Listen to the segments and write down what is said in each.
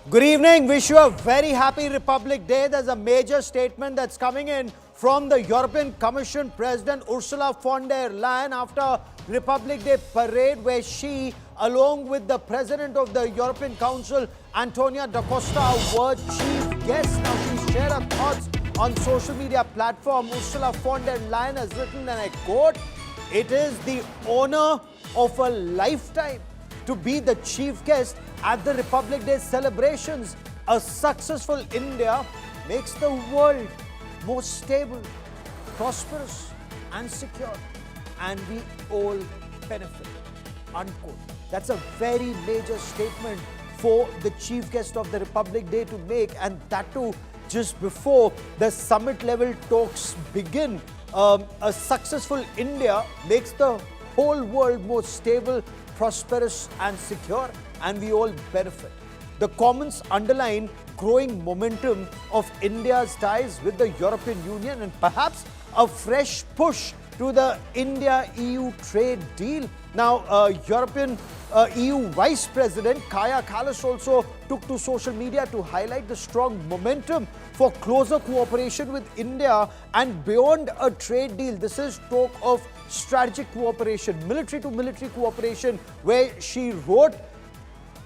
Good evening. Wish you a very happy Republic Day. There's a major statement that's coming in from the European Commission President Ursula von der Leyen after Republic Day parade, where she, along with the President of the European Council, Antonio da Costa, were chief guests. Now she's shared her thoughts on social media platform. Ursula von der Leyen has written, and I quote, "It is the honor of a lifetime to be the chief guest at the Republic Day celebrations. A successful India makes the world more stable, prosperous and secure, and we all benefit." Unquote. That's a very major statement for the chief guest of the Republic Day to make, and that too just before the summit level talks begin. A successful India makes the whole world more stable, prosperous and secure, and we all benefit. The comments underline growing momentum of India's ties with the European Union and perhaps a fresh push to the India-EU trade deal. Now, European EU Vice President Kaja Kallas also took to social media to highlight the strong momentum for closer cooperation with India and beyond a trade deal. This is talk of strategic cooperation, military to military cooperation, where she wrote,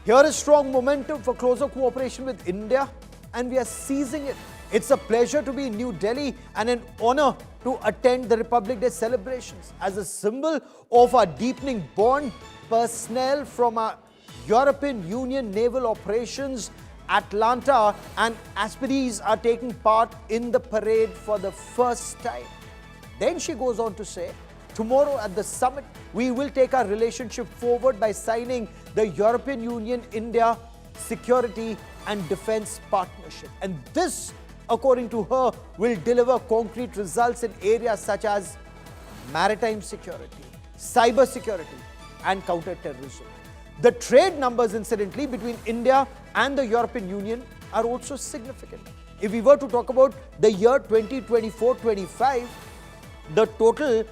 "Here is strong momentum for closer cooperation with India, and we are seizing it. It's a pleasure to be in New Delhi and an honor to attend the Republic Day celebrations. As a symbol of our deepening bond, personnel from our European Union naval operations, Atlanta and Expedite are taking part in the parade for the first time." Then she goes on to say, "Tomorrow at the summit, we will take our relationship forward by signing the European Union-India Security and Defence Partnership." And this, according to her, will deliver concrete results in areas such as maritime security, cyber security and counter-terrorism. The trade numbers, incidentally, between India and the European Union are also significant. If we were to talk about the year 2024-25, the total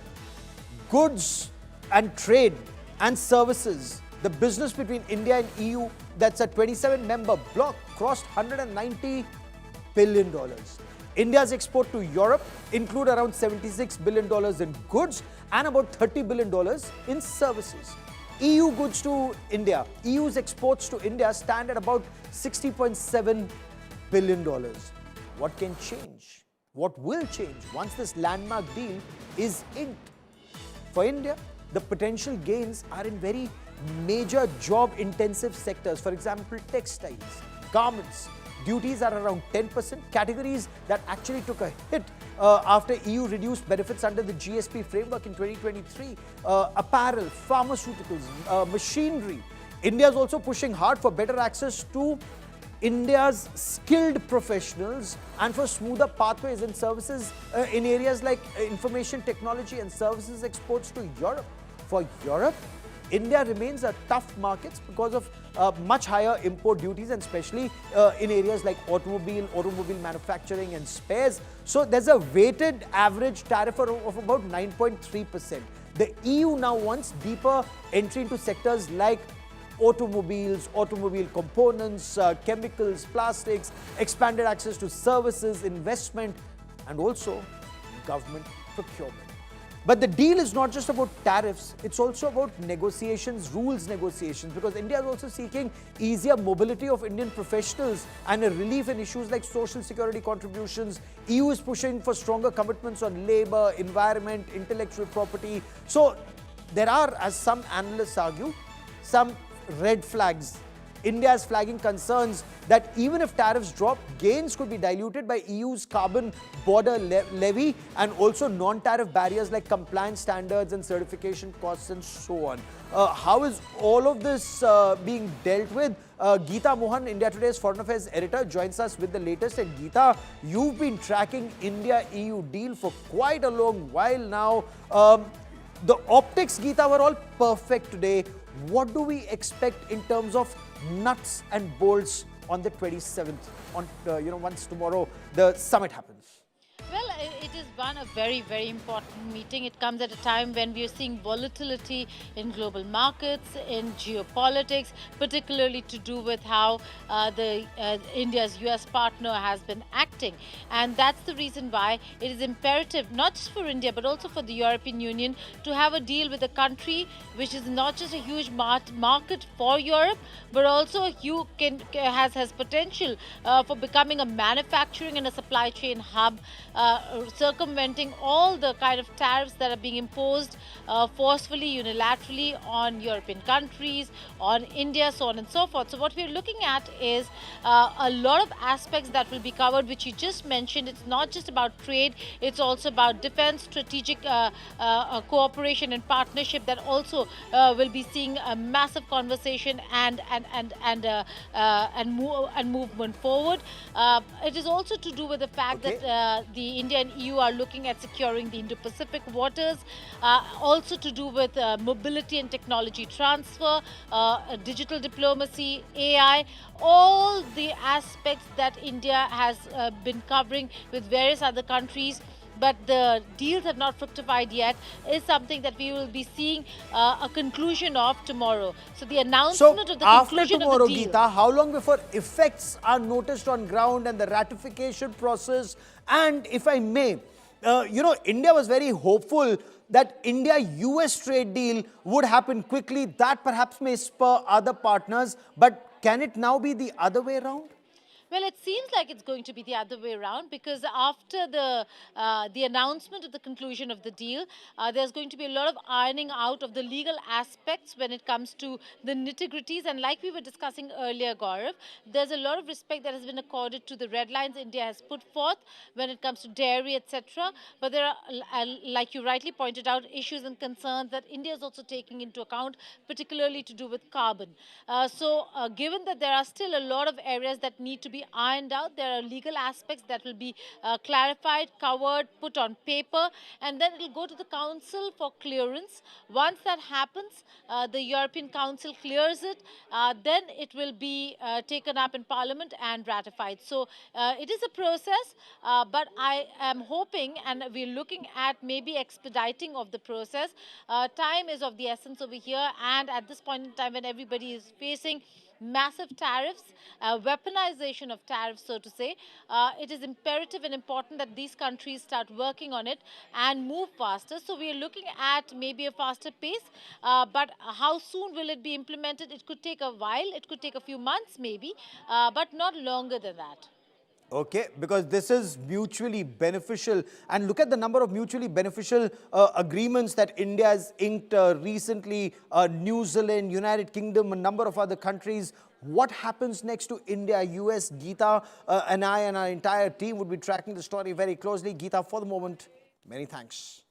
goods and trade and services, the business between India and EU, that's a 27-member bloc, crossed $190 billion. India's export to Europe include around $76 billion in goods and about $30 billion in services. EU goods to India, EU's exports to India stand at about $60.7 billion. What can change? What will change once this landmark deal is inked? For India, the potential gains are in very major job-intensive sectors. For example, textiles, garments. Duties are around 10%, categories that actually took a hit after EU reduced benefits under the GSP framework in 2023. Apparel, pharmaceuticals, machinery. India is also pushing hard for better access to India's skilled professionals and for smoother pathways and services in areas like information technology and services exports to Europe. For Europe, India remains a tough market because of much higher import duties, and especially in areas like automobile manufacturing and spares. So there's a weighted average tariff of about 9.3%. The EU now wants deeper entry into sectors like automobiles, automobile components, chemicals, plastics, expanded access to services, investment, and also government procurement. But the deal is not just about tariffs, it's also about negotiations, rules negotiations, because India is also seeking easier mobility of Indian professionals and a relief in issues like social security contributions. EU is pushing for stronger commitments on labor, environment, intellectual property. So there are, as some analysts argue, some red flags. India is flagging concerns that even if tariffs drop, gains could be diluted by EU's carbon border levy and also non-tariff barriers like compliance standards and certification costs and so on. How is all of this being dealt with? Geeta Mohan, India Today's Foreign Affairs editor, joins us with the latest. And Geeta, you've been tracking India-EU deal for quite a long while now. The optics, Geeta, were all perfect today. What do we expect in terms of nuts and bolts on the 27th, once tomorrow the summit happens? Well, it is a very, very important meeting. It comes at a time when we are seeing volatility in global markets, in geopolitics, particularly to do with how India's US partner has been acting. And that's the reason why it is imperative, not just for India, but also for the European Union, to have a deal with a country which is not just a huge market for Europe, but also has potential for becoming a manufacturing and a supply chain hub, circumventing all the kind of tariffs that are being imposed forcefully, unilaterally on European countries, on India, so on and so forth. So what we're looking at is a lot of aspects that will be covered, which you just mentioned. It's not just about trade, it's also about defense, strategic cooperation and partnership that also will be seeing a massive conversation and movement forward. It is also to do with the fact that the India and EU are looking at securing the Indo-Pacific waters, also to do with mobility and technology transfer, digital diplomacy, AI, all the aspects that India has been covering with various other countries, but the deals have not fructified yet, is something that we will be seeing a conclusion of tomorrow. So the announcement of the conclusion after tomorrow, of the deal. Geeta, how long before effects are noticed on ground and the ratification process? And if I may, India was very hopeful that India-US trade deal would happen quickly. That perhaps may spur other partners. But can it now be the other way around? Well, it seems like it's going to be the other way around, because after the announcement of the conclusion of the deal, there's going to be a lot of ironing out of the legal aspects when it comes to the nitty-gritties. And like we were discussing earlier, Gaurav, there's a lot of respect that has been accorded to the red lines India has put forth when it comes to dairy, etc. But there are, like you rightly pointed out, issues and concerns that India is also taking into account, particularly to do with carbon. Given that there are still a lot of areas that need to be ironed out, there are legal aspects that will be clarified, covered, put on paper, and then it will go to the Council for clearance. Once that happens, the European Council clears it, then it will be taken up in Parliament and ratified. So it is a process, but I am hoping, and we're looking at maybe expediting of the process. Time is of the essence over here, and at this point in time when everybody is facing massive tariffs, weaponization of tariffs, so to say, it is imperative and important that these countries start working on it and move faster. So we are looking at maybe a faster pace, but how soon will it be implemented? It could take a while, it could take a few months maybe, but not longer than that. Okay, because this is mutually beneficial. And look at the number of mutually beneficial agreements that India has inked recently, New Zealand, United Kingdom, a number of other countries. What happens next to India, US? Geeta and I and our entire team would be tracking the story very closely. Geeta, for the moment, many thanks.